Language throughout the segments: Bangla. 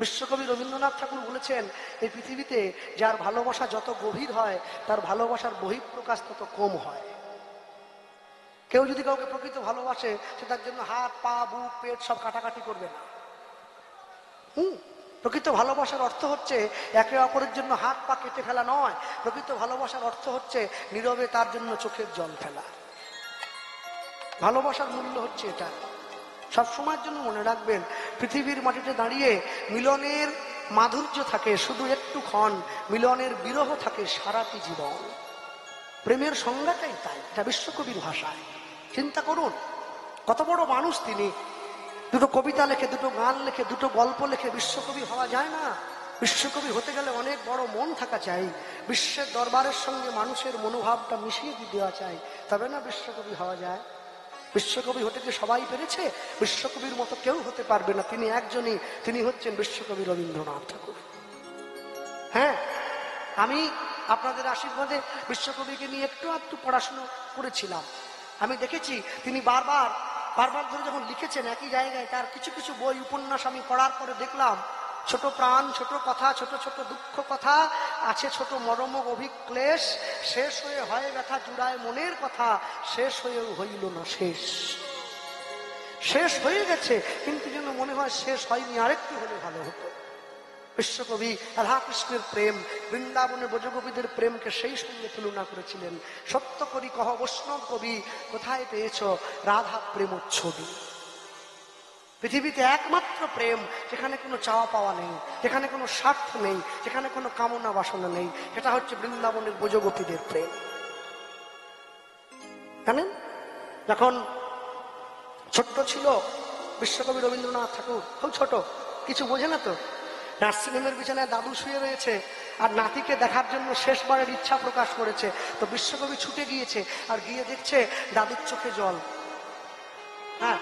বিশ্বকবি রবীন্দ্রনাথ ঠাকুর বলেছেন, এই পৃথিবীতে যার ভালোবাসা যত গভীর হয় তার ভালোবাসার বহিঃপ্রকাশ তত কম হয়। কেউ যদি কাউকে প্রকৃত ভালোবাসে, সে তার জন্য হাত পা বুক পেট সব কাটাকাটি করবে না। প্রকৃত ভালোবাসার অর্থ হচ্ছে একে অপরের জন্য হাত পা কেটে ফেলা নয়। প্রকৃত ভালোবাসার অর্থ হচ্ছে নীরবে তার জন্য চোখের জল ফেলা। ভালোবাসার মূল্য হচ্ছে এটা। সব সময়ের জন্য মনে রাখবেন, পৃথিবীর মাটিতে দাঁড়িয়ে মিলনের মাধুর্য থাকে শুধু একটুক্ষণ, মিলনের বিরহ থাকে সারাটি জীবন। প্রেমের সংজ্ঞাটাই তাই, এটা বিশ্বকবির ভাষায়। চিন্তা করুন, কত বড় মানুষ তিনি। দুটো কবিতা লেখে, দুটো গান লেখে, দুটো গল্প লেখে। বিশ্বকবি হওয়া যায় না। বিশ্বকবি হতে গেলে অনেক বড় মন থাকা চাই। বিশ্বের দরবারের সঙ্গে মানুষের মনোভাবটা মিশিয়ে দেওয়া চাই, তবে না বিশ্বকবি হওয়া যায়। বিশ্বকবি হতে কি সবাই পেরেছে? বিশ্বকবির মতো কেউ হতে পারবে না। তিনি একজনই, তিনি হচ্ছেন বিশ্বকবি রবীন্দ্রনাথ ঠাকুর। হ্যাঁ, আমি আপনাদের আশীর্বাদে বিশ্বকবিকে নিয়ে একটু পড়াশুনো করেছিলাম। আমি দেখেছি তিনি বারবার ধরে যখন লিখেছেন একই জায়গায়, তার কিছু কিছু বই উপন্যাস আমি পড়ার পরে দেখলাম, ছোট প্রাণ, ছোট কথা, ছোট ছোট দুঃখ কথা আছে, ছোট মরম অভিক্লেশ, শেষ হয়ে হয় ব্যথা জুড়ায় মনের কথা, শেষ হয়েও হইল না শেষ। শেষ হয়ে গেছে, কিন্তু যেন মনে হয় শেষ হয়নি, আরেকটু হলে ভালো হতো। বিশ্বকবি রাধাকৃষ্ণের প্রেম, বৃন্দাবনের ব্রজগোপীদের প্রেমকে সেই সঙ্গে তুলনা করেছিলেন। সত্য করি কহ বৈষ্ণব কবি, কোথায় পেয়েছ রাধা প্রেমোচ্ছবি। পৃথিবীতে একমাত্র প্রেম যেখানে কোনো চাওয়া পাওয়া নেই, যেখানে কোনো স্বার্থ নেই, যেখানে কোনো কামনা বাসনা নেই, সেটা হচ্ছে বৃন্দাবনের ব্রজগোপীদের প্রেম। জানেন, যখন ছোট্ট ছিল বিশ্বকবি রবীন্দ্রনাথ ঠাকুর, খুব ছোট, কিছু বোঝে না তো, নার্সিংহোমের বিছানায় দাদু শুয়ে রয়েছে আর নাতিকে দেখার জন্য শেষবারের ইচ্ছা প্রকাশ করেছে। তো বিশ্বকবি ছুটে গিয়েছে আর গিয়ে দেখছে দাদুর চোখে জল। হ্যাঁ,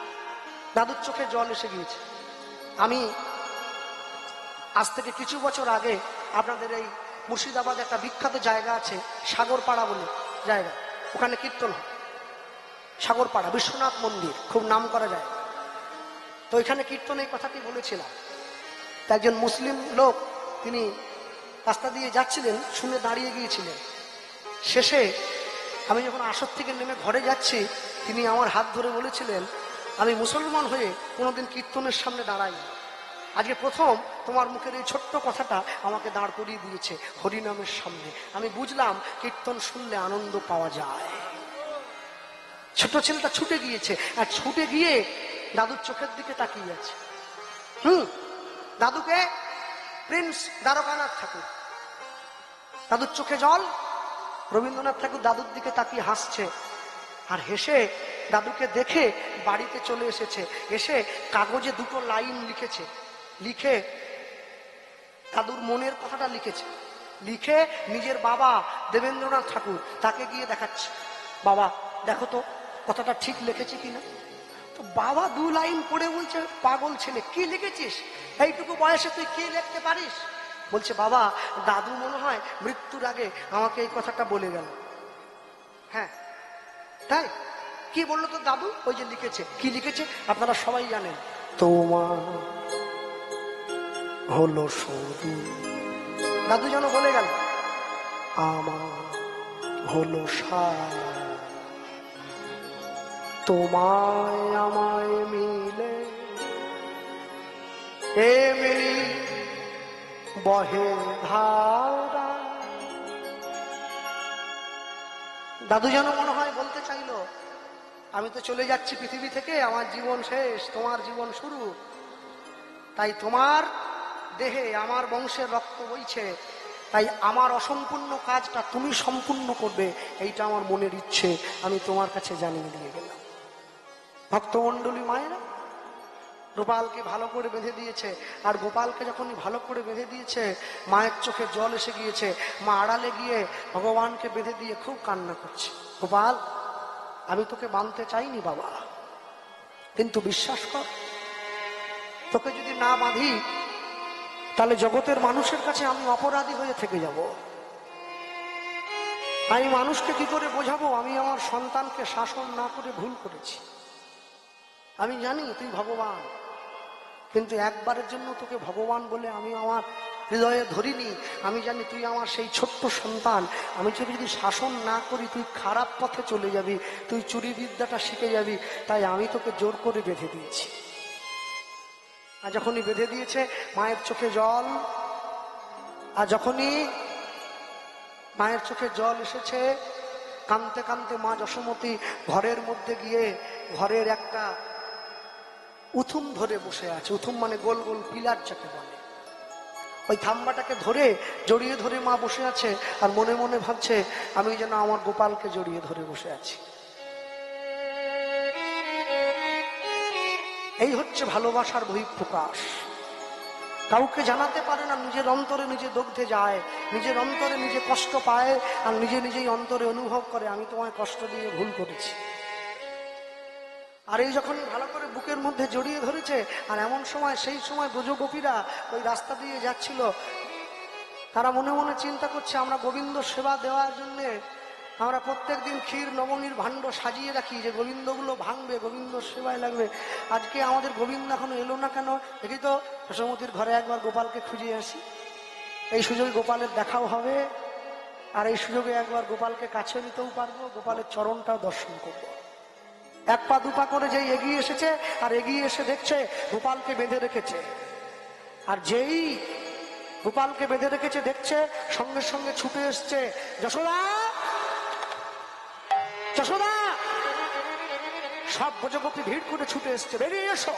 দাদুর চোখে জল এসে গিয়েছে। আমি আজ থেকে কিছু বছর আগে আপনাদের এই মুর্শিদাবাদ একটা বিখ্যাত জায়গা আছে সাগরপাড়া বলে জায়গা, ওখানে কীর্তন হয়। সাগরপাড়া বিশ্বনাথ মন্দির, খুব নাম করা যায়। তো এখানে কীর্তন এই কথাটি বলেছিলাম। একজন মুসলিম লোক তিনি রাস্তা দিয়ে যাচ্ছিলেন, শুনে দাঁড়িয়ে গিয়েছিলেন। শেষে আমি যখন আসর থেকে নেমে ঘরে যাচ্ছি, তিনি আমার হাত ধরে বলেছিলেন, আমি মুসলমান হয়ে কোনোদিন কীর্তনের সামনে দাঁড়াই, আজকে প্রথম তোমার মুখের এই ছোট্ট কথাটা আমাকে দাঁড় করিয়ে দিয়েছে হরিনামের সামনে। আমি বুঝলাম কীর্তন শুনলে আনন্দ পাওয়া যায়। ছোট ছেলেটা ছুটে গিয়েছে, আর ছুটে গিয়ে দাদুর চোখের দিকে তাকিয়ে আছে। দাদুকে প্রিন্স দ্বারকানাথ ঠাকুর, দাদুর চোখে জল। রবীন্দ্রনাথ ঠাকুর দাদুর দিকে তাকিয়ে হাসছে, আর হেসে দাদুকে দেখে বাড়িতে চলে এসেছে। এসে কাগজে দুটো লাইন লিখেছে, লিখে দাদুর মনের কথাটা লিখেছে, লিখে নিজের বাবা দেবেন্দ্রনাথ ঠাকুর তাকে গিয়ে দেখাচ্ছে, বাবা দেখো তো কথাটা ঠিক লিখেছে কিনা। তো বাবা দু লাইন পড়ে বলছে, পাগল ছেলে, কি লিখেছিস? এইটুকু বয়সে তুই কি লিখতে পারিস? বলছে, বাবা দাদু মনে হয় মৃত্যুর আগে আমাকে এই কথাটা বলে গেল। হ্যাঁ তাই? কি বললো তো দাদু? ওই যে লিখেছে। কি লিখেছে আপনারা সবাই জানেন, তোমার হলো সরু। দাদু যেন বলে গেল, আমার হলো সার, তোমায় আমায় মিলে এমনি বহে ধারা। দাদু যেন মনে হয় বলতে চাইলো, আমি তো চলে যাচ্ছি পৃথিবী থেকে, আমার জীবন শেষ, তোমার জীবন শুরু। তাই তোমার দেহে আমার বংশের রক্ত বইছে, তাই আমার অসম্পূর্ণ কাজটা তুমি সম্পূর্ণ করবে, এইটা আমার মনের ইচ্ছে, আমি তোমার কাছে জানিয়ে দিয়ে গেলাম। ভক্তমণ্ডলী মায়েরা গোপালকে ভালো করে বেঁধে দিয়েছে, আর গোপালকে যখনই ভালো করে বেঁধে দিয়েছে, মায়ের চোখে জল এসে গিয়েছে। মা আড়ালে গিয়ে ভগবানকে বেঁধে দিয়ে খুব কান্না করছে, গোপাল আমি তোকে বাঁধতে চাইনি বাবা, কিন্তু বিশ্বাস কর, তোকে যদি না বাঁধি তাহলে জগতের মানুষের কাছে আমি অপরাধী হয়ে থেকে যাব। আমি মানুষকে কি করে বোঝাবো আমি আমার সন্তানকে শাসন না করে ভুল করেছি? আমি জানি তুই ভগবান, কিন্তু একবারের জন্য তোকে ভগবান বলে আমি আমার হৃদয়ে ধরিনি। আমি জানি তুই আমার সেই ছোট্ট সন্তান, আমি তোকে যদি শাসন না করি তুই খারাপ পথে চলে যাবি, তুই চুরি বিদ্যাটা শিখে যাবি, তাই আমি তোকে জোর করে বেঁধে দিয়েছি। আর যখনই বেঁধে দিয়েছে মায়ের চোখে জল, আর যখনই মায়ের চোখে জল এসেছে, কাঁদতে কাঁদতে মা যশোমতী ঘরের মধ্যে গিয়ে ঘরের একটা উথুম ধরে বসে আছে। উথুম মানে গোল গোল পিলার যাকে বলে, ওই থাম্বাটাকে ধরে জড়িয়ে ধরে মা বসে আছে, আর মনে মনে ভাবছে আমি যেন আমার গোপালকে জড়িয়ে ধরে বসে আছি। এই হচ্ছে ভালোবাসার বহিঃপ্রকাশ। কাউকে জানাতে পারে না, নিজের অন্তরে নিজে দগ্ধে যায়, নিজের অন্তরে নিজে কষ্ট পায়, আর নিজে নিজেই অন্তরে অনুভব করে আমি তোমায় কষ্ট দিয়ে ভুল করেছি। আর এই যখন ভালো করে বুকের মধ্যে জড়িয়ে ধরেছে, আর এমন সময় সেই সময় ব্রজগোপীরা ওই রাস্তা দিয়ে যাচ্ছিল, তারা মনে মনে চিন্তা করছে আমরা গোবিন্দ সেবা দেওয়ার জন্য আমরা প্রত্যেক দিন ক্ষীর নবনীর ভাণ্ড সাজিয়ে রাখি, যে গোবিন্দগুলো ভাঙবে, গোবিন্দ সেবায় লাগবে। আজকে আমাদের গোবিন্দ এখনো এলো না কেন? দেখি তো যশোমতীর ঘরে একবার গোপালকে খুঁজে আসি, এই সুযোগে গোপালের দেখাও হবে, আর এই সুযোগে একবার গোপালকে কাছে নিতেও পারবো, গোপালের চরণটাও দর্শন করবো। এক পা দুপা করে যেই এগিয়ে এসেছে, আর এগিয়ে এসে দেখছে গোপালকে বেঁধে রেখেছে। আর যেই গোপালকে বেঁধে রেখেছে দেখছে, সঙ্গে সঙ্গে ছুটে এসছে যশোদা, যশোদা। সব ব্রজগোপী ভিড় করে ছুটে এসছে, বেরিয়ে এসো।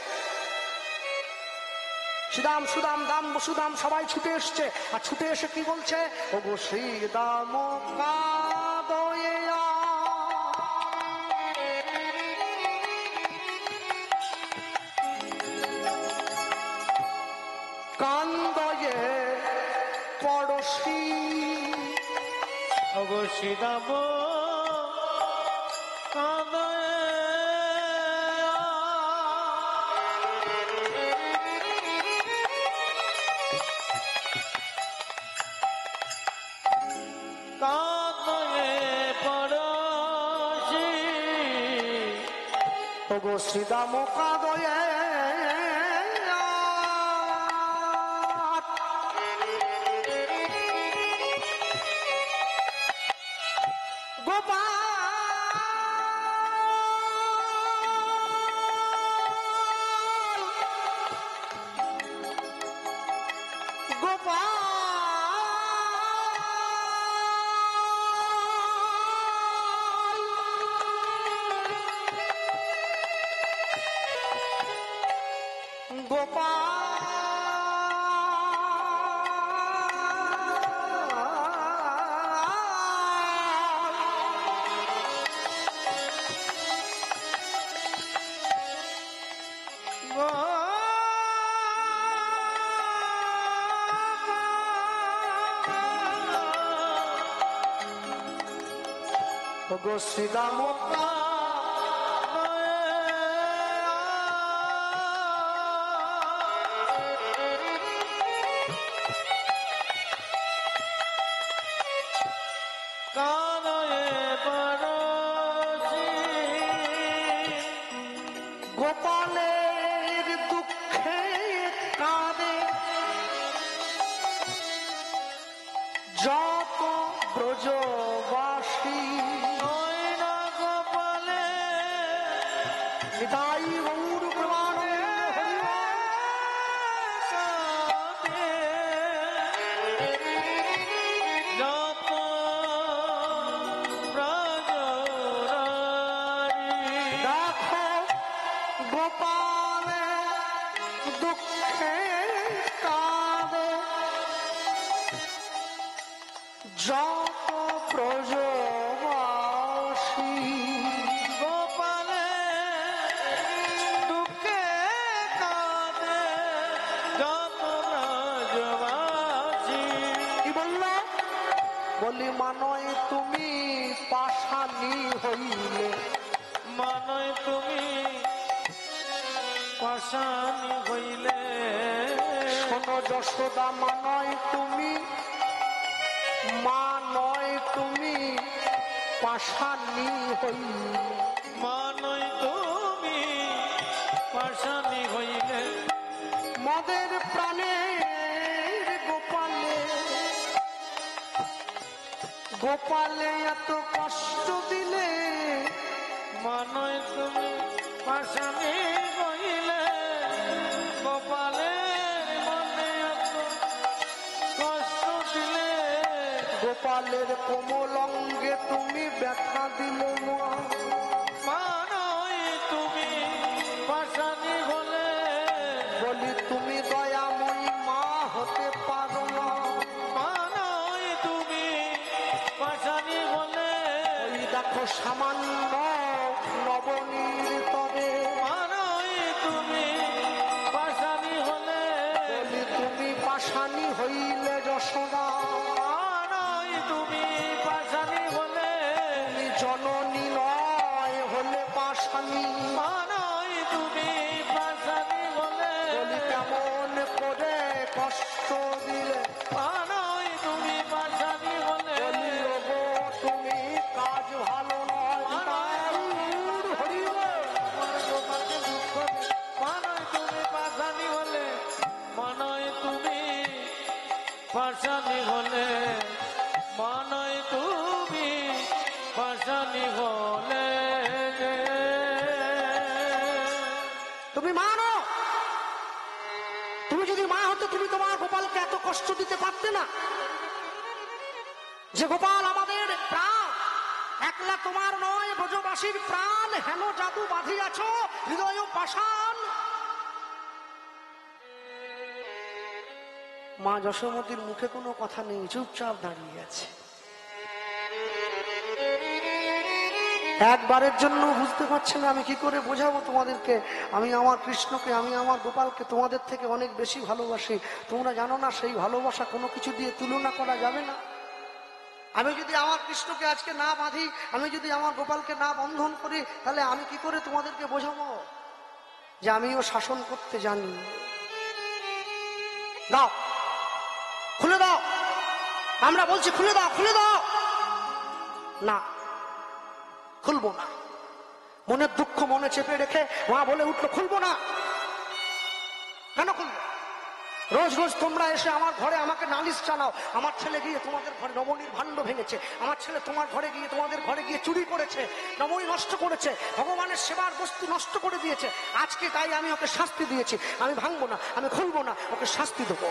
শ্রীদাম সুদাম দাম বসুদাম সবাই ছুটে এসছে, আর ছুটে এসে কি বলছে? ওগো শ্রীদাম কাদয়া, কান্দয়ে পড়শি, ওগো শ্রীদাম কান্দয়ে কান্দয়ে পড়শি, ওগো শ্রীদাম কাদয়ে ওগো শ্রীদাম কান্দয়ে পড়শি, গোপালের দুঃখে কাঁদে যত ব্রজবাসী। গোপালে নিতাই গৌর প্রেমানন্দ যত ব্রজরানী, দেখো গোপালে দুঃখে কাঁদে যত ব্রজবাসী। গোপালে দুঃখে কাঁদে যত ব্রজবাসী। কি বলল? বলি মানয় তুমি পাষাণী হইলে, মানয় তুমি পাষাণী হইলে, শোনো যশোদা মানয় তুমি, মানয় তুমি পাষাণী হইলে। মানয় তুমি পাষাণী হইলে, মদের প্রাণের গোপালে, গোপালে এত কষ্ট দিলে, মানয় তুমি পাশানি কইলে, গোপালের মনে এত কষ্ট দিলে, গোপালের কোমল অঙ্গে তুমি ব্যথা দিলে মা। মানয় তুমি পাশানি হলে, বলি তুমি দয়াময়ী মা হতে পারো না। মানয় তুমি পাশানি হলে, ওই দেখো সামান্য নবনীর তরে, মানয় তুমি পাশানি হলে, বলি তুমি পাষাণী হইলে যশোদা। মানয় তুমি পাশানি হলে, তুমি জননী নয় হলে পাষাণী। মানয় তুমি পাশানি হলে, বলি কেমন করে কষ্ট দিলে, মানয় তুমি পাশানি হলে, বলি ওগো তুমি কাজ ভালো নয়। হরি বল। আমার গোপালকে দুঃখ দিলে, মানয় তুমি পাশানি হলে, মানয় তুমি পাশানি হলে, মানয় তুমি পাশানি হলে। তুমি মা নও। তুমি যদি মা হতো তুমি তোমার গোপালকে এত কষ্ট দিতে পারতে না। যে গোপাল আমাদের প্রাণ, একলা তোমার নয় ব্রজবাসীর প্রাণ, হেন জাদু বাঁধিয়াছ হৃদয় পাষাণ। মা যশোমতীর মুখে কোনো কথা নেই, চুপচাপ দাঁড়িয়ে আছে। একবারের জন্য বুঝতে পারছে না আমি কি করে বোঝাবো তোমাদেরকে। আমি আমার কৃষ্ণকে, আমি আমার গোপালকে তোমাদের থেকে অনেক বেশি ভালোবাসি। তোমরা জানো না সেই ভালোবাসা কোনো কিছু দিয়ে তুলনা করা যাবে না। আমি যদি আমার কৃষ্ণকে আজকে না বাঁধি, আমি যদি আমার গোপালকে না বন্ধন করি, তাহলে আমি কি করে তোমাদেরকে বোঝাবো যে আমিও শাসন করতে জানি। দাও, খুলে দাও, আমরা বলছি খুলে দাও, খুলে দাও। না, খুলবো না। মনের দুঃখ মনে চেপে রেখে মা বলে উঠলো খুলবো না। কেন খুলবো? রোজ রোজ তোমরা এসে আমার ঘরে আমাকে নালিশ জানাও। আমার ছেলে গিয়ে তোমাদের ঘরে নবনীর ভাণ্ড ভেঙেছে, আমার ছেলে তোমার ঘরে গিয়ে তোমাদের ঘরে গিয়ে চুরি করেছে, নবনী নষ্ট করেছে, ভগবানের সেবার বস্তু নষ্ট করে দিয়েছে। আজকে তাই আমি ওকে শাস্তি দিয়েছি। আমি ভাঙবো না, আমি খুলবো না, ওকে শাস্তি দেবো।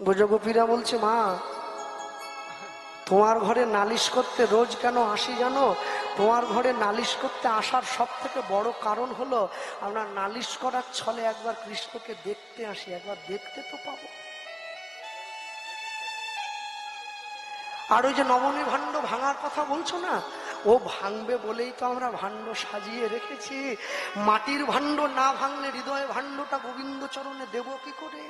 ব্রজগোপীরা বলছে মা তোমার ঘরে নালিশ করতে রোজ কেন আসি জানো? তোমার ঘরে নালিশ করতে আসার সব থেকে বড় কারণ হলো আমরা নালিশ করার ছলে একবার কৃষ্ণকে দেখতে আসি, একবার দেখতে তো পাবো। আর ওই যে নবনী ভাণ্ড ভাঙার কথা বলছো না, ও ভাঙবে বলেই তো আমরা ভাণ্ড সাজিয়ে রেখেছি। মাটির ভাণ্ড না ভাঙলে হৃদয় ভাণ্ডটা গোবিন্দ চরণে দেব কি করে?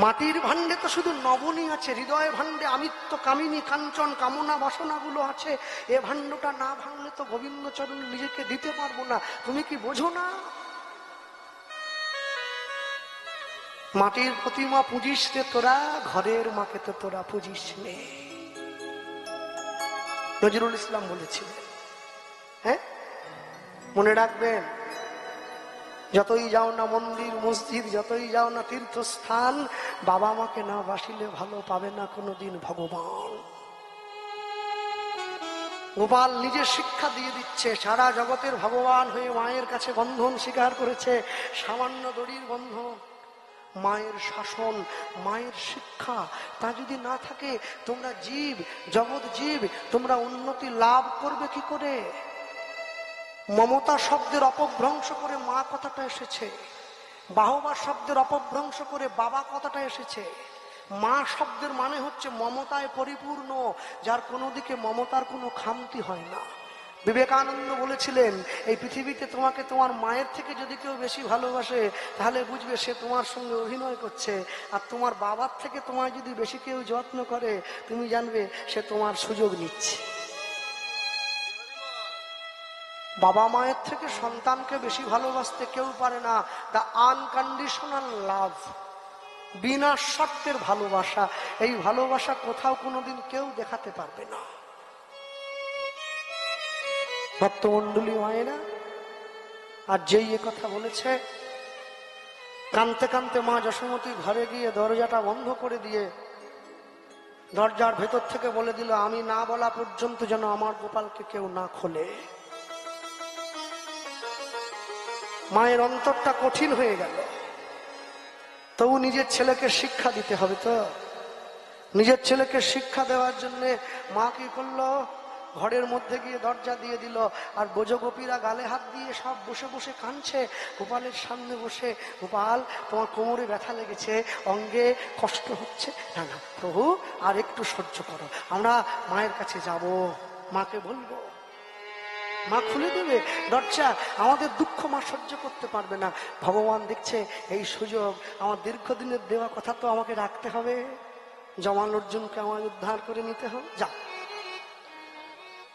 মাটির ভাণ্ডে তো শুধু নবনী আছে, হৃদয় ভাণ্ডে আমিত্ব কামিনী কাঞ্চন কামনা বাসনাগুলো আছে। এ ভাণ্ডটা না ভাঙলে তো গোবিন্দ চরণ নিজেকে দিতে পারবো না। তুমি কি বোঝো না? মাটির প্রতিমা পুজিস রে তোরা, ঘরের মাকে তো তোরা পুজিস নে। নজরুল ইসলাম বলেছিলেন। হ্যাঁ, মনে রাখবেন, যতই যাও না মন্দির মসজিদ, যতই যাও না তীর্থস্থান, বাবা মাকে না বাসিলে ভালো পাবে না কোনোদিন ভগবান। গোপাল নিজে শিক্ষা দিয়ে দিচ্ছে। সারা জগতের ভগবান হয়ে মায়ের কাছে বন্ধন স্বীকার করেছে, সামান্য দড়ির বন্ধন। মায়ের শাসন, মায়ের শিক্ষা, তা যদি না থাকে তোমরা জীব, জগৎ জীব, তোমরা উন্নতি লাভ করবে কি করে? মমতা শব্দের অপভ্রংশ করে মা কথাটা এসেছে, বাহবা শব্দের অপভ্রংশ করে বাবা কথাটা এসেছে। মা শব্দের মানে হচ্ছে মমতায় পরিপূর্ণ, যার কোনো দিকে মমতার কোনো খামতি হয় না। বিবেকানন্দ বলেছিলেন, এই পৃথিবীতে তোমাকে তোমার মায়ের থেকে যদি কেউ বেশি ভালোবাসে তাহলে বুঝবে সে তোমার সঙ্গে অভিনয় করছে, আর তোমার বাবার থেকে তোমায় যদি বেশি কেউ যত্ন করে তুমি জানবে সে তোমার সুযোগ নিচ্ছে। বাবা মায়ের থেকে সন্তানকে বেশি ভালোবাসতে কেউ পারে না। দ্য আনকন্ডিশনাল লাভ, বিনা শর্তের ভালোবাসা, এই ভালোবাসা কোথাও কোনোদিন কেউ দেখাতে পারবে না। ভক্তমণ্ডলী মায়েরা, আর যেই এ কথা বলেছে, কাঁদতে কাঁদতে মা যশোমতী ঘরে গিয়ে দরজাটা বন্ধ করে দিয়ে দরজার ভেতর থেকে বলে দিল, আমি না বলা পর্যন্ত যেন আমার গোপালকে কেউ না খোলে। মায়ের অন্তরটা কঠিন হয়ে গেল। তবু নিজের ছেলেকে শিক্ষা দিতে হবে, তো নিজের ছেলেকে শিক্ষা দেওয়ার জন্য মা কি করলো, ঘরের মধ্যে গিয়ে দরজা দিয়ে দিল। আর ব্রজগোপীরা গালে হাত দিয়ে সব বসে বসে কাঁদছে গোপালের সামনে বসে, গোপাল তোমার কোমরে ব্যথা লেগেছে, অঙ্গে কষ্ট হচ্ছে, না না প্রভু আর একটু সহ্য করো, আমরা মায়ের কাছে যাব, মাকে বলবো, মা খুলে দেবে দরজা। আমাদের দুঃখ মা সহ্য করতে পারবে না। ভগবান দেখছে এই সুযোগ, আমার দীর্ঘদিনের দেওয়া কথা তো আমাকে রাখতে হবে, জমাল অর্জুনকে আমায় উদ্ধার করে নিতে হবে। যা,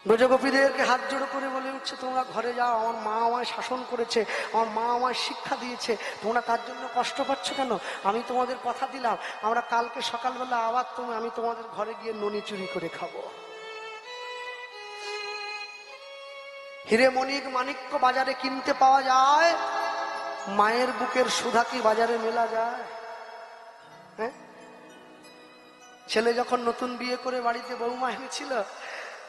ব্রজগোপীদেরকে হাত জোড়ো করে বলে উঠছে, তোমরা ঘরে যাও, আমার মা আমায় শাসন করেছে, আমার মা আমায় শিক্ষা দিয়েছে, তোমরা তার জন্য কষ্ট পাচ্ছ কেন? আমি তোমাদের কথা দিলাম, আমরা কালকে সকালবেলা আবার আমি তোমাদের ঘরে গিয়ে ননি চুরি করে খাবো। হিরে মণিক মাণিক্য বাজারে কিনতে পাওয়া যায়, মায়ের বুকের সুধা কি বাজারে মেলা যায়? হ্যাঁ, ছেলে যখন নতুন বিয়ে করে বাড়িতে বৌমা এনেছিল,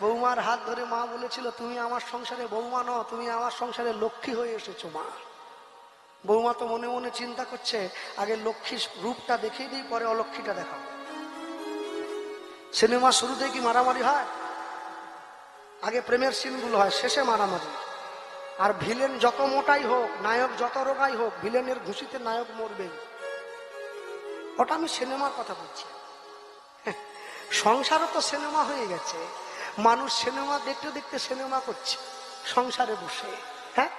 বৌমার হাত ধরে মা বলেছিল, তুমি আমার সংসারে বৌমা নও, তুমি আমার সংসারে লক্ষ্মী হয়ে এসেছো মা। বৌমা তো মনে মনে চিন্তা করছে, আগে লক্ষ্মী রূপটা দেখিয়ে দিই, পরে অলক্ষ্মীটা দেখাবো। সিনেমা শুরুতে কি মারামারি হয়? আগে প্রেমের সিনগুলো হয়, শেষে মারামারি। আর ভিলেন যত মোটাই হোক, নায়ক যত রোগাই হোক, ভিলেনের ঘুষিতে নায়ক মরবে। ওটা আমি সিনেমার কথা বলছি। সংসারও তো সিনেমা হয়ে গেছে, মানুষ সিনেমা দেখতে দেখতে সিনেমা করছে সংসারে বসে। হ্যাঁ,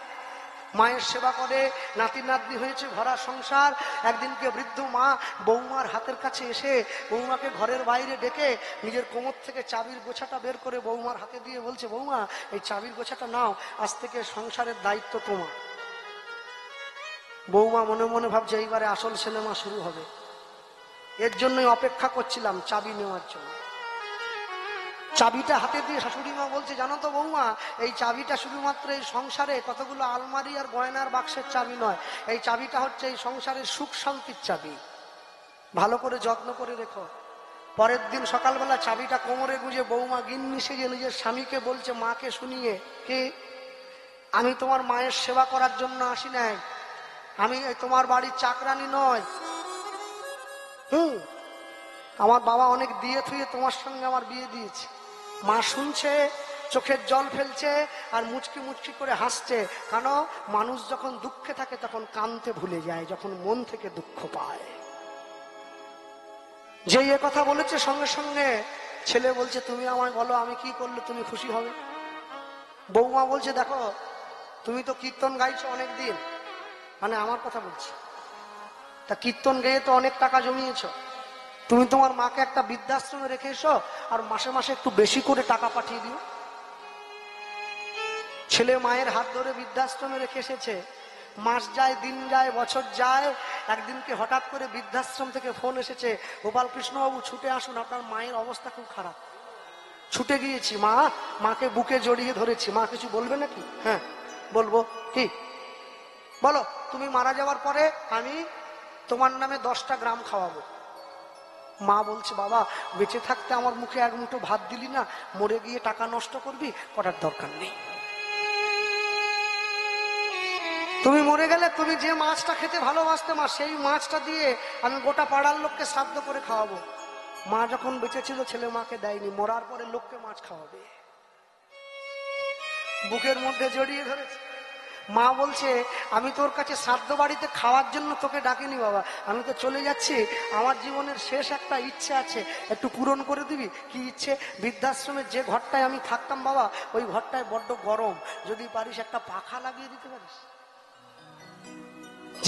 মায়ের সেবা করে, নাতি নাতনি হয়েছে, ভরা সংসার। একদিনকে বৃদ্ধ মা বৌমার হাতের কাছে এসে বৌমাকে ঘরের বাইরে ডেকে নিজের কোমর থেকে চাবির গোছাটা বের করে বৌমার হাতে দিয়ে বলছে, বৌমা এই চাবির গোছাটা নাও, আজ থেকে সংসারের দায়িত্ব তোমার। বৌমা মনে মনে ভাবছে, এইবারে আসল সিনেমা শুরু হবে, এর জন্যই অপেক্ষা করছিলাম চাবি নেওয়ার জন্য। চাবিটা হাতে দিয়ে শাশুড়ি মা বলছে, জানো তো বৌমা, এই চাবিটা শুধুমাত্র এই সংসারে কতগুলো আলমারি আর গয়নার বাক্সের চাবি নয়, এই চাবিটা হচ্ছে এই সংসারের সুখ শান্তির চাবি, ভালো করে যত্ন করে রেখো। পরের দিন সকালবেলা চাবিটা কোমরে গুঁজে বৌমা গিন্নি সেজে নিজের স্বামীকে বলছে, মাকে শুনিয়ে, কি আমি তোমার মায়ের সেবা করার জন্য আসি নাই, আমি তোমার বাড়ির চাকরানি নয়। আমার বাবা অনেক দিয়ে থুয়ে তোমার সঙ্গে আমার বিয়ে দিয়েছে। মা শুনছে, চোখের জল ফেলছে আর মুচকি মুচকি করে হাসছে। কেন? মানুষ যখন দুঃখে থাকে তখন কাঁদতে ভুলে যায়, যখন মন থেকে দুঃখ পায়। যেই এ কথা বলেছে সঙ্গে সঙ্গে ছেলে বলছে, তুমি আমায় বলো আমি কি করলে তুমি খুশি হবে? বৌমা বলছে, দেখো তুমি তো কীর্তন গাইছো অনেক দিন, মানে আমার কথা বলছি, তা কীর্তন গেয়ে তো অনেক টাকা জমিয়েছো, তুমি তোমার মাকে একটা বৃদ্ধাশ্রমে রেখে এসো আর মাসে মাসে একটু বেশি করে টাকা পাঠিয়ে দিও। ছেলে মায়ের হাত ধরে বৃদ্ধাশ্রমে রেখে এসেছে। মাস যায়, দিন যায়, বছর যায়। একদিনকে হঠাৎ করে বৃদ্ধাশ্রম থেকে ফোন এসেছে, গোপাল কৃষ্ণবাবু ছুটে আসুন, আপনার মায়ের অবস্থা খুব খারাপ। ছুটে গিয়েছি, মাকে বুকে জড়িয়ে ধরেছি। মা কিছু বলবে নাকি? হ্যাঁ বলবো। কি বলো? তুমি মারা যাওয়ার পরে আমি তোমার নামে 10টা গ্রাম খাওয়াবো। মা বলছে, বাবা বেঁচে থাকতে আমার মুখে এক মুঠো ভাত দিলি না, মরে গিয়ে টাকা নষ্ট করবি, করার দরকার নেই। তুমি মরে গেলে তুমি যে মাছটা খেতে ভালোবাসতে মা, সেই মাছটা দিয়ে আমি গোটা পাড়ার লোককে শ্রাদ্ধ করে খাওয়াবো। মা যখন বেঁচে ছিল ছেলে মাকে দেয়নি, মরার পরে লোককে মাছ খাওয়াবে। বুকের মধ্যে জড়িয়ে ধরেছে। মা বলছে, আমি তোর কাছে শ্রাদ্ধ বাড়িতে খাওয়ার জন্য তোকে ডাকিনি বাবা, আমি তো চলে যাচ্ছি, আমার জীবনের শেষ একটা ইচ্ছে আছে, একটু পূরণ করে দিবি। কি ইচ্ছে? বৃদ্ধাশ্রমের যে ঘরটায় আমি থাকতাম বাবা, ওই ঘরটায় বড্ড গরম, যদি পারিস একটা পাখা লাগিয়ে দিতে পারিস।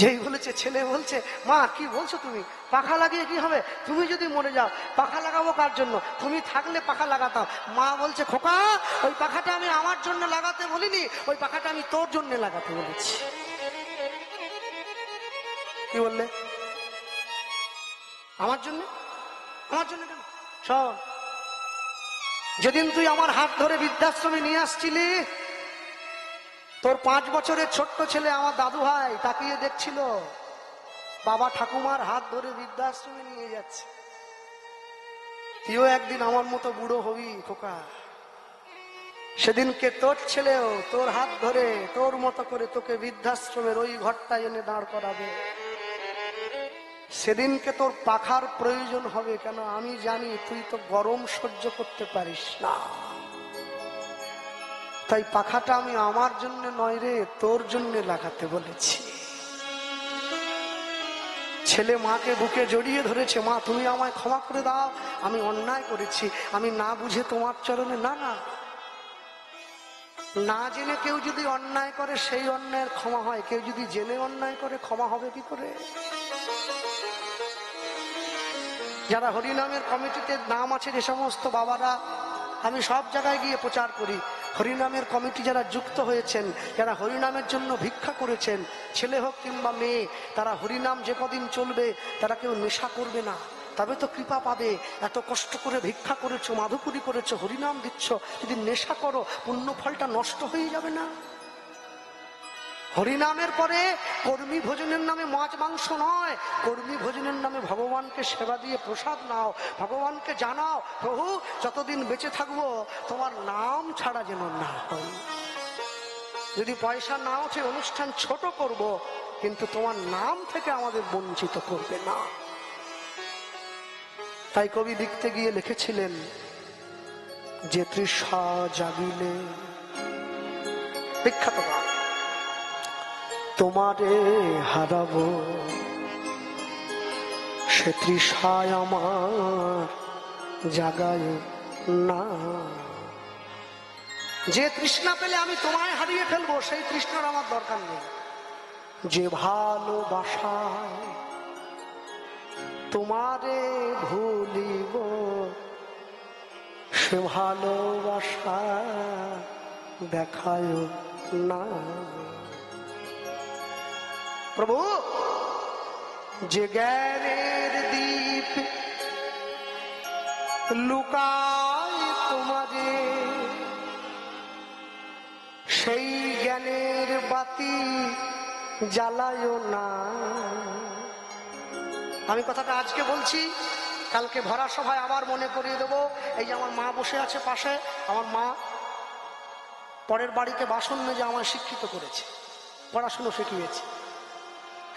যেই বলেছে ছেলে বলছে, মা কি বলছো তুমি? পাখা লাগিয়ে কি হবে? তুমি যদি মরে যাও পাখা লাগাবো কার জন্য? তুমি থাকলে পাখা লাগাতাম। মা বলছে, খোকা ওই পাখাটা আমি আমার জন্য লাগাতে বলিনি, ওই পাখাটা আমি তোর জন্য লাগাতে বলেছি। কি বললে? আমার জন্য? আমার জন্য কেন? শোন, যেদিন তুই আমার হাত ধরে বৃদ্ধাশ্রমে নিয়ে আসছিলি, তোর 5 বছরের ছোট্ট ছেলে আমার দাদু ভাই তাকিয়ে দেখছিল, বাবা ঠাকুমার হাত ধরে বৃদ্ধাশ্রমে নিয়ে যাচ্ছে। তুইও একদিন আমার মতো বুড়ো হবি খোকা, সেদিনকে তোর ছেলেও তোর হাত ধরে তোর মতো করে তোকে বৃদ্ধাশ্রমের ওই ঘরটায় এনে দাঁড় করাবে। সেদিনকে তোর পাখার প্রয়োজন হবে, কেন আমি জানি তুই তো গরম সহ্য করতে পারিস না। তাই পাখাটা আমি আমার জন্য নয় রে, তোর জন্য লাগাতে বলেছি। ছেলে মাকে বুকে জড়িয়ে ধরেছে, মা তুমি আমায় ক্ষমা করে দাও, আমি অন্যায় করেছি, আমি না বুঝে তোমার চরণে। না না, না জেনে কেউ যদি অন্যায় করে সেই অন্যায়ের ক্ষমা হয়, কেউ যদি জেনে অন্যায় করে ক্ষমা হবে কি করে? যারা হরিনামের কমিটিতে নাম আছে যে সমস্ত বাবারা, আমি সব জায়গায় গিয়ে প্রচার করি, হরিনামের কমিটি যারা যুক্ত হয়েছেন, যারা হরিনামের জন্য ভিক্ষা করেছেন, ছেলে হোক কিংবা মেয়ে, তারা হরিনাম যে কদিন চলবে তারা কেউ নেশা করবে না, তবে তো কৃপা পাবে। এত কষ্ট করে ভিক্ষা করেছো, মাধুপুরি করেছো, হরিনাম দিচ্ছ, যদি নেশা করো পুণ্য ফলটা নষ্ট হয়ে যাবে না? হরিনামের পরে কর্মী ভোজনের নামে মাছ মাংস নয়, কর্মী ভোজনের নামে ভগবানকে সেবা দিয়ে প্রসাদ নাও, ভগবানকে জানাও, প্রভু যতদিন বেঁচে থাকবো তোমার নাম ছাড়া যেন না হয়। যদি পয়সা না ওঠে অনুষ্ঠান ছোট করব, কিন্তু তোমার নাম থেকে আমাদের বঞ্চিত করবে না। তাই কবি লিখতে গিয়ে লিখেছিলেন যে তৃষা জাগিলে, বিখ্যাত গান, তোমারে হারাবো সে তৃষায় আমার জাগায় না। যে তৃষ্ণা পেলে আমি তোমায় হারিয়ে ফেলবো সেই তৃষ্ণার আমার দরকার নেই। যে ভালোবাসায় তোমারে ভুলিব সে ভালোবাসা দেখায় না। প্রভু যে জ্ঞানের দীপ লুকায় তোমারে সেই জ্ঞানের বাতি জ্বালায় না। আমি কথাটা আজকে বলছি, কালকে ভরা সভায় আবার মনে করিয়ে দেবো। এই যে আমার মা বসে আছে পাশে, আমার মা পরের বাড়িতে বাসন মেজে আমায় শিক্ষিত করেছে, পড়াশুনো শিখিয়েছে।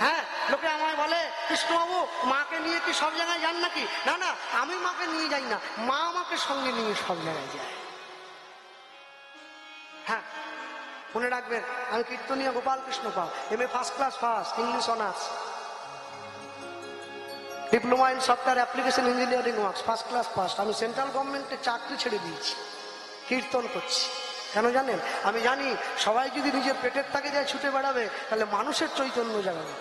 হ্যাঁ, লোকে আমায় বলে কৃষ্ণবাবু মাকে নিয়ে কি সব জায়গায় যান নাকি? না না, আমি মাকে নিয়ে যাই না, মা আমাকে সঙ্গে নিয়ে সব জায়গায় যায়। হ্যাঁ, মনে রাখবেন, আমি কীর্তনীয় গোপাল কৃষ্ণ পাল, MA first class first, English honours, diploma in software application engineering works, first class first. আমি সেন্ট্রাল গভর্নমেন্টের চাকরি ছেড়ে দিয়েছি, কীর্তন করছি। কেন জানেন? আমি জানি সবাই যদি নিজের পেটের তাগিদায় ছুটে বেড়াবে তাহলে মানুষের চৈতন্য জাগাবে।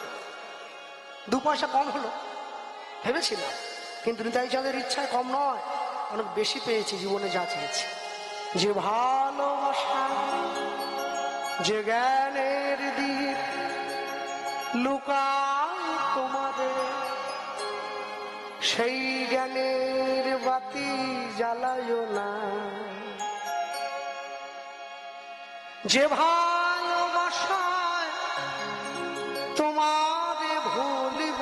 2 পয়সা কম হলো ভেবেছিলাম, কিন্তু নিতাই চাঁদের ইচ্ছায় কম নয়, অনেক বেশি পেয়েছি জীবনে যা চেয়েছি। যে ভালোবাসা যে জ্ঞানের দীপ লুকায় তোমাদের সেই জ্ঞানের বাতি জ্বালায় না। যে ভালোবাসায় তোমারে ভুলিব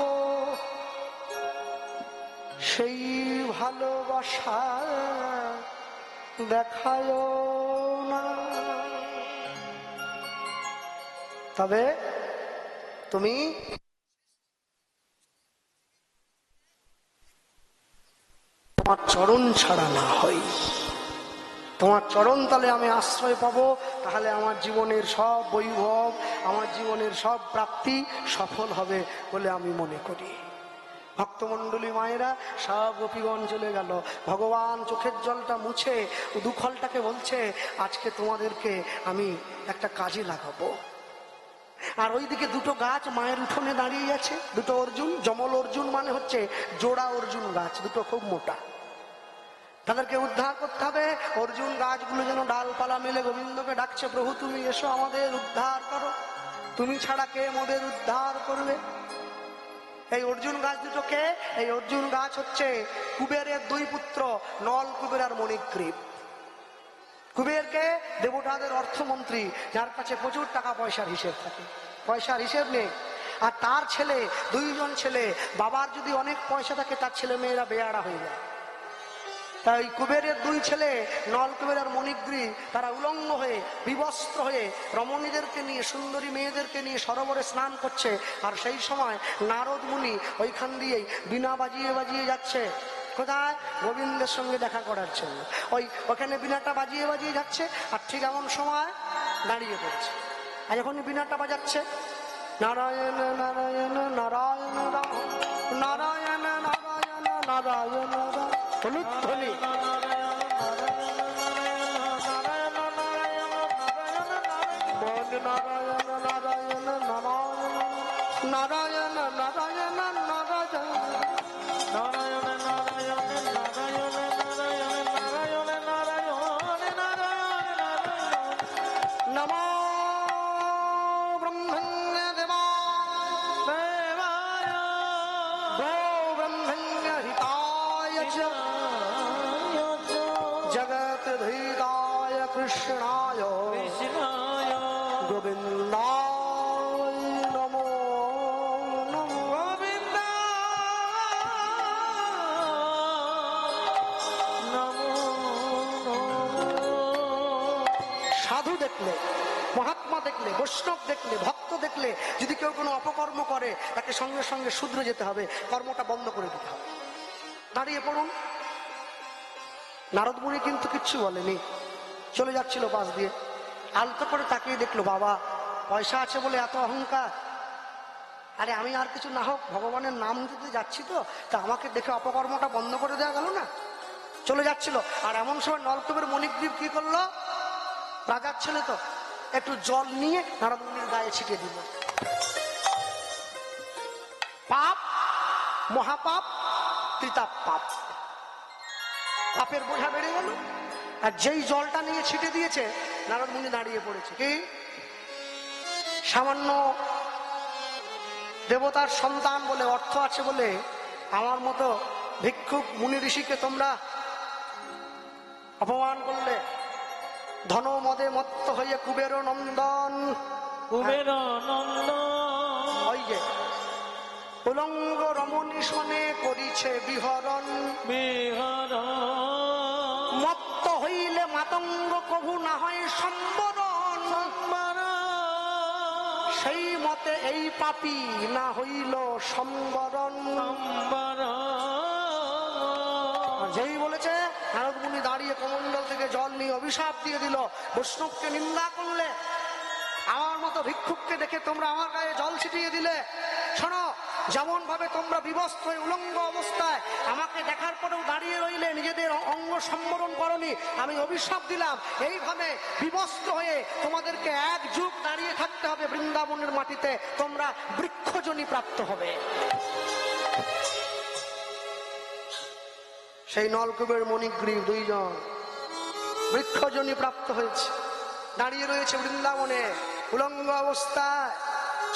সেই ভালোবাসা দেখায় না। তবে তুমি তোমার চরণ ছাড়া না হই, তোমার চরণ তলে আমি আশ্রয় পাবো, তাহলে আমার জীবনের সব বৈভব, আমার জীবনের সব প্রাপ্তি সফল হবে বলে আমি মনে করি। ভক্তমণ্ডলী মায়েরা সব গোপীগণ চলে গেল, ভগবান চোখের জলটা মুছে দুখলটাকে বলছে আজকে তোমাদেরকে আমি একটা কাজে লাগাবো। আর ওইদিকে 2টো গাছ মায়ের উঠোনে দাঁড়িয়ে আছে, 2টো অর্জুন, যমল অর্জুন মানে হচ্ছে জোড়া অর্জুন গাছ, 2টো খুব মোটা, তাদেরকে উদ্ধার করতে হবে। অর্জুন গাছগুলো যেন ডালপালা মেলে গোবিন্দকে ডাকছে, প্রভু তুমি এসো আমাদের উদ্ধার করো, তুমি ছাড়া কে মোদের উদ্ধার করবে? এই অর্জুন গাছ 2টোকে, এই অর্জুন গাছ হচ্ছে কুবেরের 2 পুত্র, নল কুবের আর মণিগ্রীব। কুবেরকে দেবতাদের অর্থমন্ত্রী, যার কাছে প্রচুর টাকা পয়সার হিসেব থাকে, পয়সার হিসেব নেই। আর তার ছেলে, দুইজন ছেলে, বাবার যদি অনেক পয়সা থাকে তার ছেলে মেয়েরা বেয়ারা হয়ে যায়। তাই কুবেরের দুই ছেলে নলকুবের আর মণিগ্রী তারা উলঙ্গ হয়ে বিবস্ত্র হয়ে রমণীদেরকে নিয়ে, সুন্দরী মেয়েদেরকে নিয়ে সরোবরে স্নান করছে। আর সেই সময় নারদ মুনি ওইখান দিয়েই বিনা বাজিয়ে বাজিয়ে যাচ্ছে। কোথায়? গোবিন্দের সঙ্গে দেখা করার জন্য। ওখানে বিনাটা বাজিয়ে বাজিয়ে যাচ্ছে, আর ঠিক এমন সময় দাঁড়িয়ে পড়ছে। আর যখনই বিনাটা বাজাচ্ছে, নারায়ণ নারায়ণ নারায়ণ নারায়ণ নারায়ণ নারায়ণ হলুদ ধ্বনি। নারায়ণ নারায়ণ নারায়ণ নারায়ণ নারায়ণ নমো ব্রহ্মণ্য দেবায় গো ব্রহ্মণ্য হিতায় চ জগদ্ধিতায় কৃষ্ণায় গোবিন্দায় নমো নমো। সাধু দেখলে, মহাত্মা দেখলে, বৈষ্ণব দেখলে, ভক্ত দেখলে যদি কেউ কোনো অপকর্ম করে তাকে সঙ্গে সঙ্গে শুধরে যেতে হবে, কর্মটা বন্ধ করে দিতে হবে। দাঁড়িয়ে পড়ুন। নারদ মুনি কিন্তু কিচ্ছু বলেনি, চলে যাচ্ছিল পাশ দিয়ে। আলতো করে তাকিয়ে দেখলো, বাবা পয়সা আছে বলে এত অহংকার। আরে আমি আর কিছু না হোক ভগবানের নাম দিতে যাচ্ছি, তো তা আমাকে দেখে অপকর্মটা বন্ধ করে দেওয়া গেল না। চলে যাচ্ছিল। আর এমন সময় নলকুবের মণিগ্রীব কি করলো? রাজার ছেলে তো, একটু জল নিয়ে নারদ মুনির গায়ে ছিটিয়ে দিল। পাপ, মহাপাপ, ত্রিতাপ পাপ, পাপের বোঝা বেড়ে গেল। আর যেই জলটা নিয়ে ছিটে দিয়েছে, নারদ মুনি দাঁড়িয়ে পড়েছে। কি সামান্য দেবতার সন্তান বলে, অর্থ আছে বলে আমার মতো ভিক্ষুক মুনি ঋষিকে তোমরা অপমান করলে। ধন মদে মত্ত হয়ে কুবের নন্দন, কুবের নন্দন ওই যে উলঙ্গ রমণী শনে করিছে বিহরণ। মত্ত হইলে মাতঙ্গ কভু না হয় সম্বরণ। সেই মতে এই পাপী না হইল সম্বরণ। যেই বলেছে, নারদ মুনি দাঁড়িয়ে কমণ্ডল থেকে জল নিয়ে অভিশাপ দিয়ে দিল। বৈষ্ণবকে নিন্দা করলে, আমার মতো ভিক্ষুককে দেখে তোমরা আমার গায়ে জল ছিটিয়ে দিলে। শোনো, যেমন ভাবে তোমরা বিবস্ত্র হয়ে উলঙ্গ অবস্থায় আমাকে দেখার পরেও দাঁড়িয়ে রইলে, নিজেদের অঙ্গ সম্বরণ করনি, আমি অভিশাপ দিলাম এইভাবে বিবস্ত্র হয়ে তোমাদেরকে এক যুগ দাঁড়িয়ে থাকতে হবে বৃন্দাবনের মাটিতে, তোমরা বৃক্ষজনী প্রাপ্ত হবে। সেই নলকুবের মণিগ্রীব দুইজন বৃক্ষজনী প্রাপ্ত হয়েছে, দাঁড়িয়ে রয়েছে বৃন্দাবনে উলঙ্গ অবস্থায়।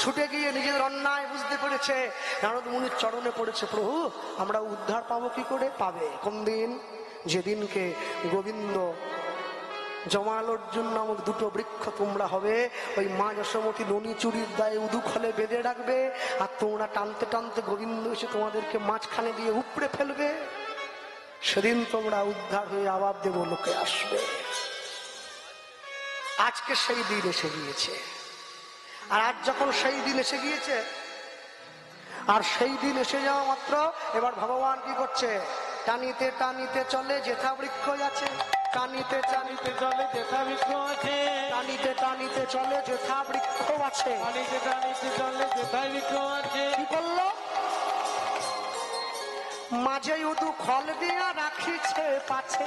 ছুটে গিয়ে নিজের অন্যায় বুঝতে পেরেছে, নারদ মুনির চরণে পড়েছে, প্রভু আমরা উদ্ধার পাবো কি করে? পাবে কোন দিন? যেদিনকে গোবিন্দ জমাল অর্জুন নামক দুটো বৃক্ষ তোমরা হবে, ওই মা যশোমতী ননী চুরির দায়ে উদুখলে বেঁধে রাখবে, আর তোমরা টানতে টানতে গোবিন্দ এসে তোমাদেরকে মাঝখানে দিয়ে উপড়ে ফেলবে। সেদিন তোমরা উদ্ধার হয়ে আবার দেবলোকে আসবে। আজকে সেই দিন এসে গিয়েছে। আর আজ যখন সেই দিন এসে গিয়েছে, আর সেই দিন এসে যাওয়া মাত্র এবার ভগবান কি করছে? টানিতে টানিতে চলে যেথা বৃক্ষ আছে, টানিতে টানিতে চলে যেথা বৃক্ষ আছে, টানিতে টানিতে চলে যেথা বৃক্ষ আছে, টানিতে টানিতে চলে যেথা বৃক্ষ আছে। কি করলো? মাঝে উদু খল দিয়া রাখিছে পাছে,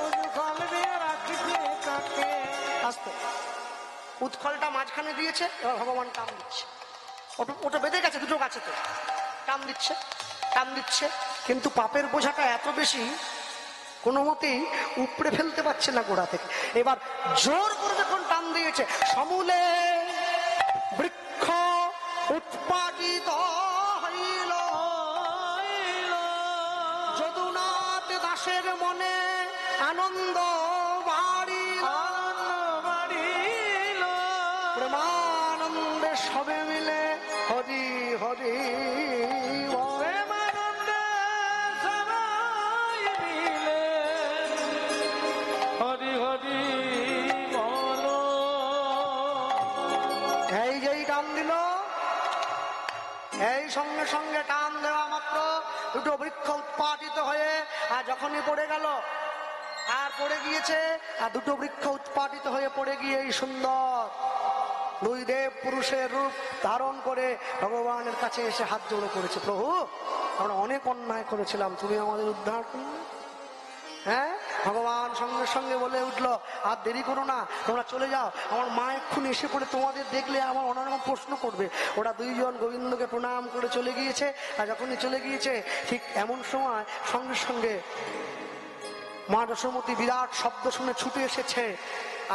উদু খল দিয়া রাখিছে কাছে। আস্তে উৎকলটা মাঝখানে দিয়েছে, এবার ভগবান টান দিচ্ছে। ওটা বেঁধে গেছে দুটো গাছে, তো টান দিচ্ছে টান দিচ্ছে, কিন্তু পাপের বোঝাটা এত বেশি কোনো মতেই উপড়ে ফেলতে পারছে না গোড়া থেকে। এবার জোর করে যখন টান দিয়েছে, সমূলে বৃক্ষ উৎপাদিত হইল। যদুনাথ দাসের মনে আনন্দ বাড়িল। টান দিল, এই সঙ্গে সঙ্গে টান দেওয়া মাত্র দুটো বৃক্ষ উৎপাটিত হয়ে আর যখনই পড়ে গেল আর পড়ে গিয়েছে, আর দুটো বৃক্ষ উৎপাটিত হয়ে পড়ে গিয়ে এই সুন্দর দুই দেব পুরুষের রূপ ধারণ করে ভগবানের কাছে এসে হাত জোড়ো করেছে, প্রভু আমরা অনেক অন্যায় করেছিলাম, তুমি আমাদের উদ্ধার করলে। হ্যাঁ, ভগবান সঙ্গে সঙ্গে বলে উঠলো, আর দেরি করো না, তোমরা চলে যাও, আমার মা এক্ষুনি এসে পড়ে তোমাদের দেখলে আমার অনেক রকম প্রশ্ন করবে। ওরা দুইজন গোবিন্দকে প্রণাম করে চলে গিয়েছে, আর যখনই চলে গিয়েছে ঠিক এমন সময় সঙ্গে সঙ্গে মা যশোমতী বিরাট শব্দ শুনে ছুটে এসেছে,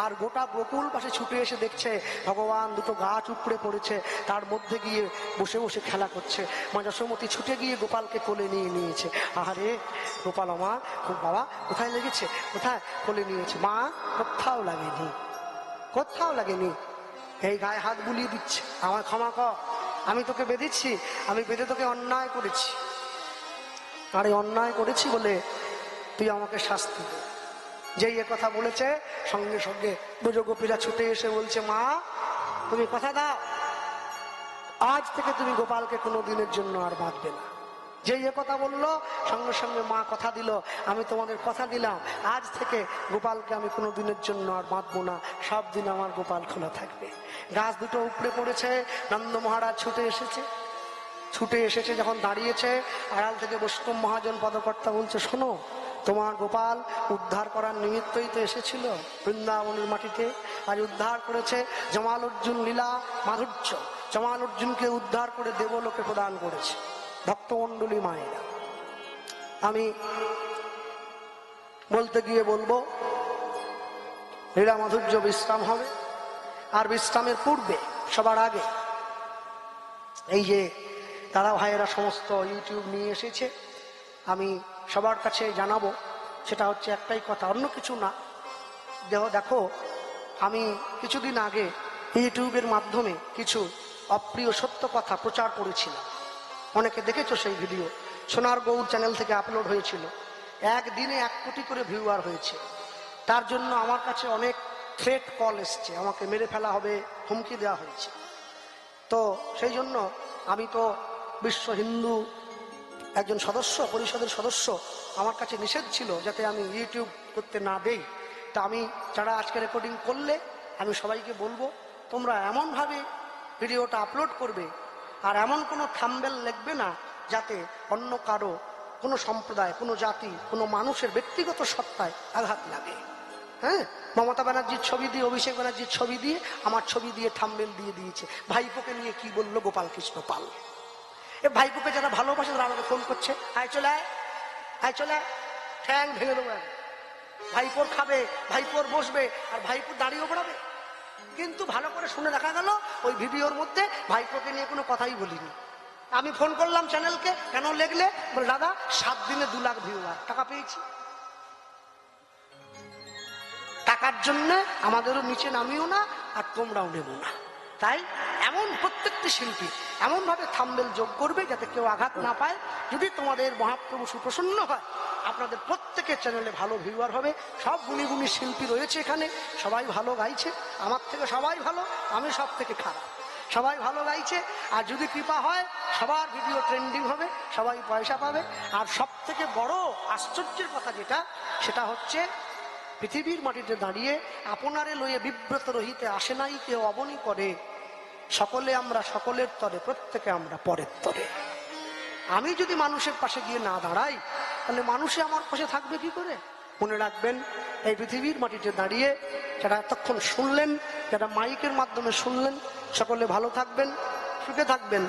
আর গোটা গোকুল পাশে ছুটে এসে দেখছে ভগবান দুটো গাছ উপড়ে পড়েছে, তার মধ্যে গিয়ে বসে বসে খেলা করছে। মা যশোমতী ছুটে গিয়ে গোপালকে কোলে নিয়ে নিয়েছে। আহারে গোপাল, মা বাবা কোথায় লেগেছে, কোথায়? কোলে নিয়েছে। মা কোথাও লাগেনি, কোথাও লাগেনি, এই গায়ে হাত বুলিয়ে দিচ্ছে, আমার ক্ষমা কর, আমি তোকে বেঁধেছি, আমি বেঁধে তোকে অন্যায় করেছি, আর এই অন্যায় করেছি বলে তুই আমাকে শাস্তি দে। যেই এ কথা বলেছে সঙ্গে সঙ্গে ব্রজগোপীরা ছুটে এসে বলছে, মা তুমি কথা দাও, আজ থেকে তুমি গোপালকে কোনো দিনের জন্য আর বাঁধবে না। যেই এ কথা বললো সঙ্গে সঙ্গে মা কথা দিল, আমি তোমাদের কথা দিলাম, আজ থেকে গোপালকে আমি কোনো দিনের জন্য আর বাঁধবো না, সব দিন আমার গোপাল খোলা থাকবে। গাছ দুটো উপড়ে পড়েছে, নন্দ মহারাজ ছুটে এসেছে, যখন দাঁড়িয়েছে আড়াল থেকে বৈষ্ণব মহাজন পদকর্তা বলছে, শোনো, তোমার গোপাল উদ্ধার করার নিমিত্তই তো এসেছিল বৃন্দাবনের মাটিতে, আজ উদ্ধার করেছে, জমাল অর্জুন লীলা মাধুর্য, জমাল অর্জুনকে উদ্ধার করে দেবলোকে প্রদান করেছে। ভক্তমণ্ডলী মায়েরা, আমি বলতে গিয়ে বলবো লীলা মাধুর্য বিশ্রাম হবে, আর বিশ্রামের পূর্বে সবার আগে এই যে দাদা ভাইয়েরা সমস্ত ইউটিউব নিয়ে এসেছে, আমি সবার কাছে জানাবো, সেটা হচ্ছে একটাই কথা, অন্য কিছু না। দেখো, আমি কিছুদিন আগে ইউটিউবের মাধ্যমে কিছু অপ্রিয় সত্য কথা প্রচার করেছিলাম, অনেকে দেখেছো সেই ভিডিও, সোনার গৌর চ্যানেল থেকে আপলোড হয়েছিল, একদিনে 1 কোটি করে ভিউয়ার হয়েছে। তার জন্য আমার কাছে অনেক থ্রেট কল এসছে, আমাকে মেরে ফেলা হবে, হুমকি দেওয়া হয়েছে। তো সেই জন্য আমি তো বিশ্ব হিন্দু একজন সদস্য, পরিষদের সদস্য, আমার কাছে নিষেধ ছিল যাতে আমি ইউটিউব করতে না দেই। তা আমি যারা আজকে রেকর্ডিং করলে আমি সবাইকে বলবো, তোমরা এমনভাবে ভিডিওটা আপলোড করবে আর এমন কোনো থাম্বনেল লিখবে না যাতে অন্য কারো, কোনো সম্প্রদায়, কোনো জাতি, কোনো মানুষের ব্যক্তিগত সত্তায় আঘাত লাগে। হ্যাঁ, মমতা ব্যানার্জির ছবি দিয়ে, অভিষেক ব্যানার্জির ছবি দিয়ে, আমার ছবি দিয়ে থাম্বনেল দিয়ে দিয়েছে। ভাইপোকে নিয়ে কি বললো গোপাল কৃষ্ণ পাল, এ ভাইপোকে যারা ভালোবাসে তারা আমাকে ফোন করছে, আয় চলে আয়, আয় চলে আয়, ঠ্যাং ভেঙে দেবো, ভাইপোর খাবে, ভাইপোর বসবে, আর ভাইপোর দাঁড়িয়ে পড়াবে। কিন্তু ভালো করে শুনে দেখা গেল ওই ভিডিওর মধ্যে ভাইপোকে নিয়ে কোনো কথাই বলিনি। আমি ফোন করলাম চ্যানেলকে, কেন লেখলে? বলে দাদা 7 দিনে 2 লাখ ভিউয়ার, টাকা পেয়েছি। টাকার জন্য আমাদেরও নিচে নামিও না, আর তোমরাও নেবো না। তাই এমন প্রত্যেকটি শিল্পী এমনভাবে থাম্বনেল যোগ করবে যাতে কেউ আঘাত না পায়। যদি তোমাদের মহাপ্রভু সুপ্রসন্ন হয়, আপনাদের প্রত্যেকের চ্যানেলে ভালো ভিউয়ার হবে। সব গুণী গুণী শিল্পী রয়েছে এখানে, সবাই ভালো গাইছে, আমার থেকে সবাই ভালো, আমি সব থেকে খারাপ, সবাই ভালো গাইছে। আর যদি কৃপা হয় সবার ভিডিও ট্রেন্ডিং হবে, সবাই পয়সা পাবে। আর সব থেকে বড় আশ্চর্যের কথা যেটা, সেটা হচ্ছে পৃথিবীর মাটিতে দাঁড়িয়ে আপনারে লইয়ে বিব্রত রহিতে আসে নাই কেউ অবনী করে, সকলে আমরা সকলের তরে, প্রত্যেকে আমরা পরের তরে। আমি যদি মানুষের পাশে গিয়ে না দাঁড়াই, তাহলে মানুষে আমার পাশে থাকবে কি করে? মনে রাখবেন, এই পৃথিবীর মাটিতে দাঁড়িয়ে যারা এতক্ষণ শুনলেন, যারা মাইকের মাধ্যমে শুনলেন, সকলে ভালো থাকবেন, সুখে থাকবেন।